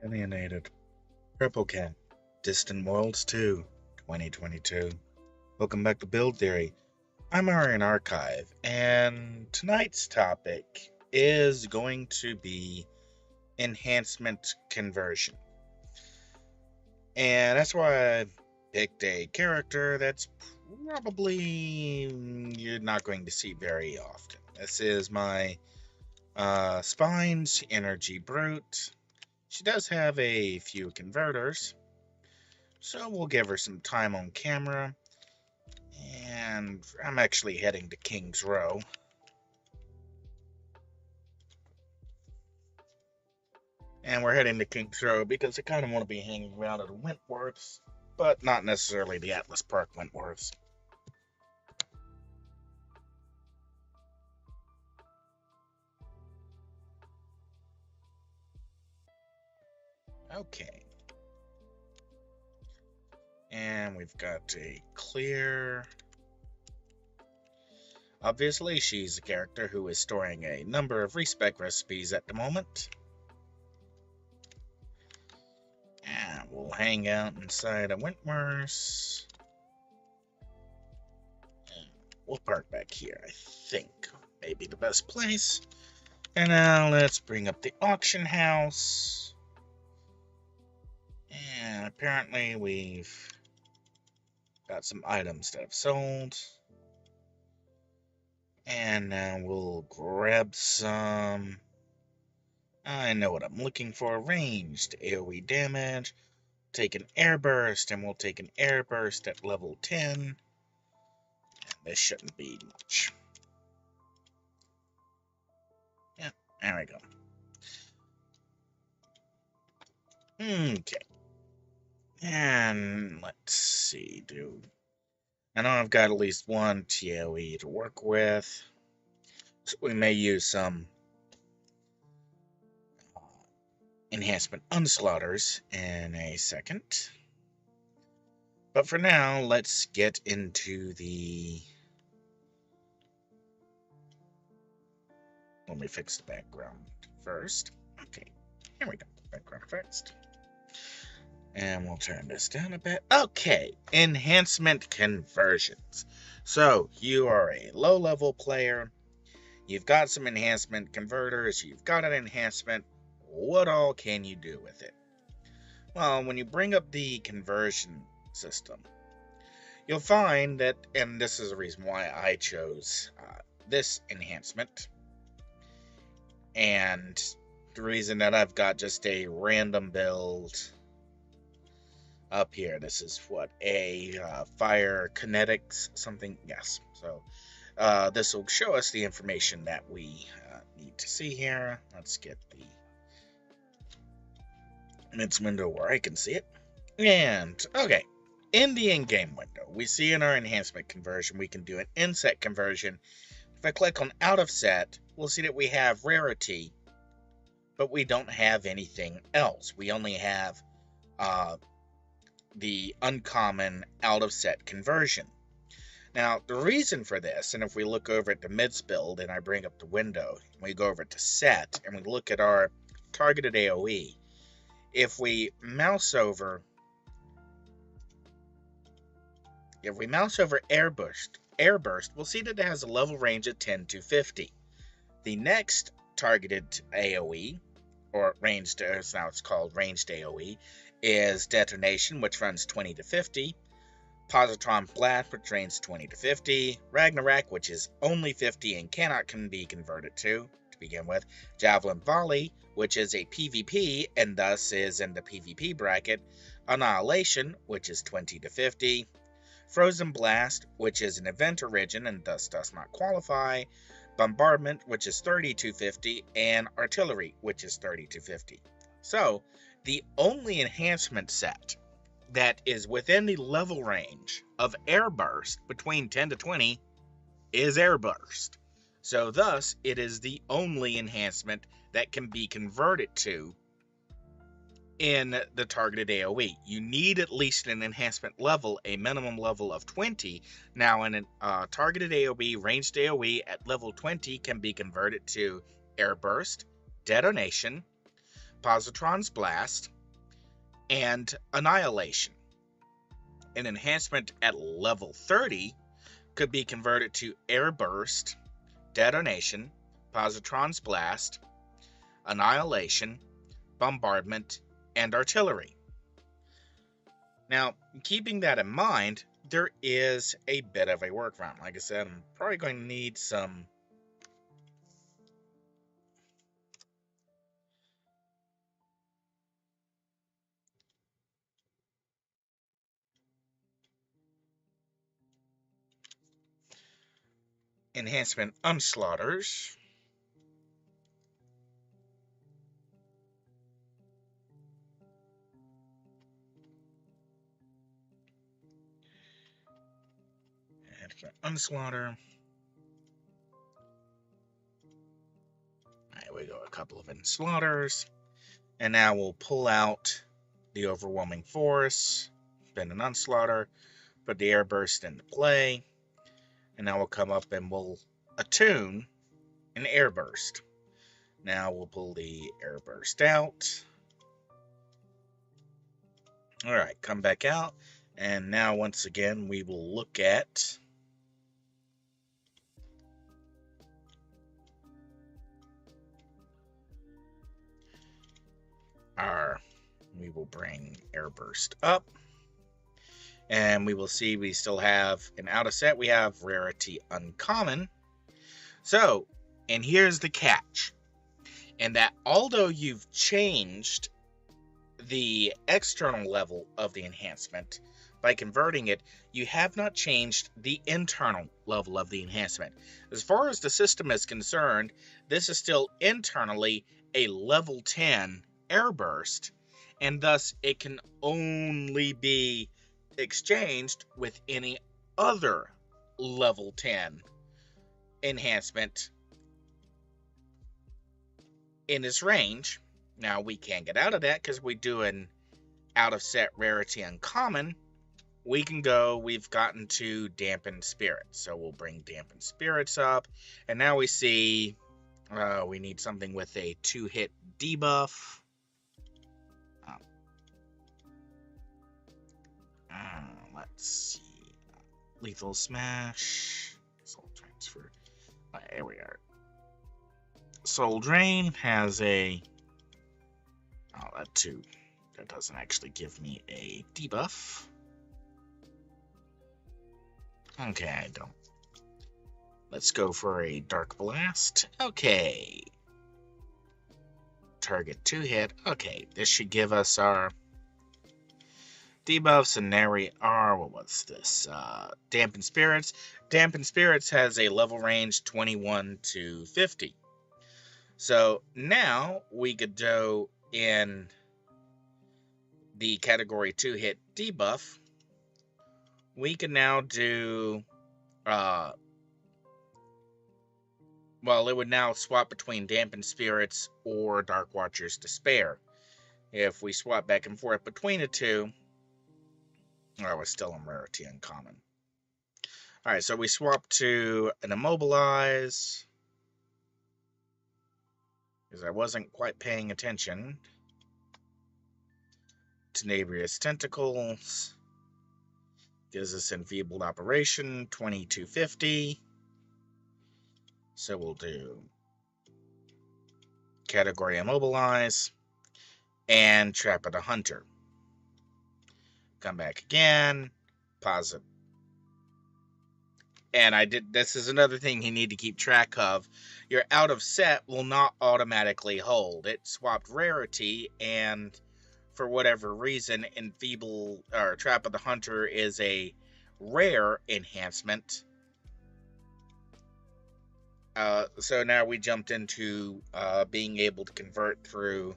Alienated. Purple Cat. Distant Worlds 2. 2022. Welcome back to Build Theory. I'm Aurian Archive, and tonight's topic is going to be enhancement conversion. And that's why I picked a character that's probably you're not going to see very often. This is my Spine's Energy Brute. She does have a few converters, so we'll give her some time on camera. And I'm actually heading to King's Row. And we're heading to King's Row because I kind of want to be hanging around at the Wentworths, but not necessarily the Atlas Park Wentworths. Okay. And we've got a clear. Obviously, she's a character who is storing a number of respec recipes at the moment. And we'll hang out inside a Wentworths. And we'll park back here, I think. Maybe the best place. And now let's bring up the auction house. And apparently we've got some items that have sold. And now we'll grab some. I know what I'm looking for. Ranged AoE damage. Take an air burst, and we'll take an air burst at level 10. And this shouldn't be much. Yeah, there we go. Okay. And let's see, I know I've got at least one TOE to work with, so we may use some enhancement unslaughters in a second. But for now, let's get into the... Let me fix the background first. Okay, here we go. Background fixed. And we'll turn this down a bit. Okay, enhancement conversions. So, you are a low-level player. You've got some enhancement converters. You've got an enhancement. What all can you do with it? Well, when you bring up the conversion system, you'll find that, and this is the reason why I chose this enhancement, and the reason that I've got just a random build up here. This is what, a fire kinetics something? Yes. So this will show us the information that we need to see here. Let's get the midst window where I can see it. And okay, in the in-game window, we see in our enhancement conversion, we can do an in-set conversion. If I click on out of set, we'll see that we have rarity, but we don't have anything else. We only have the uncommon out of set conversion. Now, the reason for this, and if we look over at the midst build and I bring up the window, and we go over to set and we look at our targeted AoE, if we mouse over airburst, we'll see that it has a level range of 10 to 50. The next targeted AoE, or ranged, as now it's called ranged AoE, is detonation, which runs 20 to 50. Positron blast, which ranges 20 to 50. Ragnarok, which is only 50 and can be converted to begin with. Javelin volley, which is a PvP and thus is in the PvP bracket. Annihilation, which is 20 to 50. Frozen blast, which is an event origin and thus does not qualify. Bombardment, which is 30 to 50, and artillery, which is 30 to 50. So, the only enhancement set that is within the level range of airburst between 10 to 20 is airburst. So thus, it is the only enhancement that can be converted to in the targeted AoE. You need at least an enhancement level, a minimum level of 20. Now, in a targeted AoE, ranged AoE at level 20 can be converted to airburst, detonation, Positron's Blast, and Annihilation. An enhancement at level 30 could be converted to Air Burst, Detonation, Positron's Blast, Annihilation, Bombardment, and Artillery. Now, keeping that in mind, there is a bit of a workaround. Like I said, I'm probably going to need some enhancement onslaughters. Onslaughter. There we go, a couple of onslaughters. And now we'll pull out the Overwhelming Force, spend an onslaughter, put the Air Burst into play, and now we'll come up and we'll attune an Air Burst. Now we'll pull the Air Burst out. Alright, come back out, and now once again we will look at we will bring Air Burst up, and we will see we still have an out of set. We have Rarity Uncommon. So, and here's the catch, and that although you've changed the external level of the enhancement by converting it, you have not changed the internal level of the enhancement. As far as the system is concerned, this is still internally a level 10 Air Burst, and thus it can only be exchanged with any other level 10 enhancement in its range. Now we can't get out of that because we do an out of set Rarity Uncommon. We can go, we've gotten to Dampened Spirits, so we'll bring Dampened Spirits up, and now we see we need something with a 2-hit debuff. Let's see. Lethal Smash. Soul Transfer. There we are. Soul Drain has a... Oh, that too. That doesn't actually give me a debuff. Okay, I don't. Let's go for a Dark Blast. Okay. Target 2-hit. Okay, this should give us our debuffs, and there we are. What was this? Dampened Spirits. Dampened Spirits has a level range 21 to 50. So now we could go in the category 2-hit debuff. We can now do, well, it would now swap between Dampened Spirits or Dark Watcher's Despair. If we swap back and forth between the two, I was still in Rarity Uncommon. Alright, so we swap to an Immobilize, because I wasn't quite paying attention. Tenebrious Tentacles gives us Enfeebled Operation, 2250. So we'll do category Immobilize and Trap of the Hunter. Come back again, pause it. And this is another thing you need to keep track of. Your out of set will not automatically hold. It swapped rarity, and for whatever reason, Trap of the Hunter is a rare enhancement. So now we jumped into being able to convert through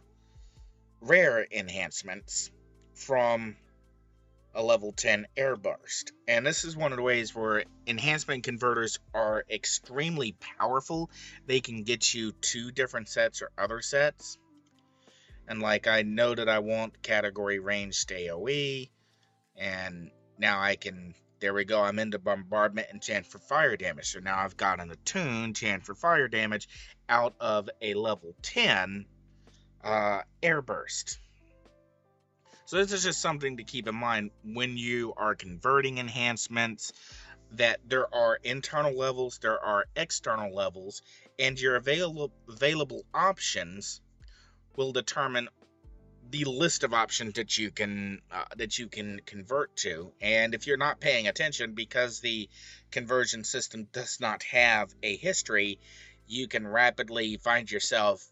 rare enhancements from a level 10 Air Burst. And this is one of the ways where enhancement converters are extremely powerful. They can get you 2 different sets or other sets. And like I know that I want category ranged AoE, and now I can, there we go, I'm into bombardment and chant for fire damage. So now I've got an attune chant for fire damage out of a level 10 Airburst. So this is just something to keep in mind when you are converting enhancements, that there are internal levels, there are external levels, and your available options will determine the list of options that you can convert to. And if you're not paying attention, because the conversion system does not have a history, you can rapidly find yourself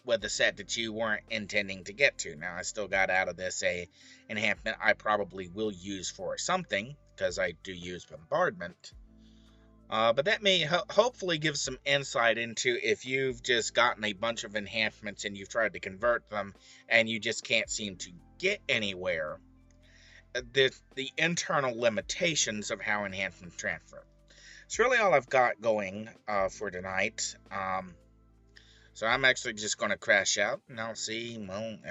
with a set that you weren't intending to get to. Now, I still got out of this a enhancement I probably will use for something, because I do use bombardment. But that may hopefully give some insight into if you've just gotten a bunch of enhancements and you've tried to convert them and you just can't seem to get anywhere. The internal limitations of how enhancements transfer. It's really all I've got going for tonight. So I'm actually just going to crash out, and I'll see, well, every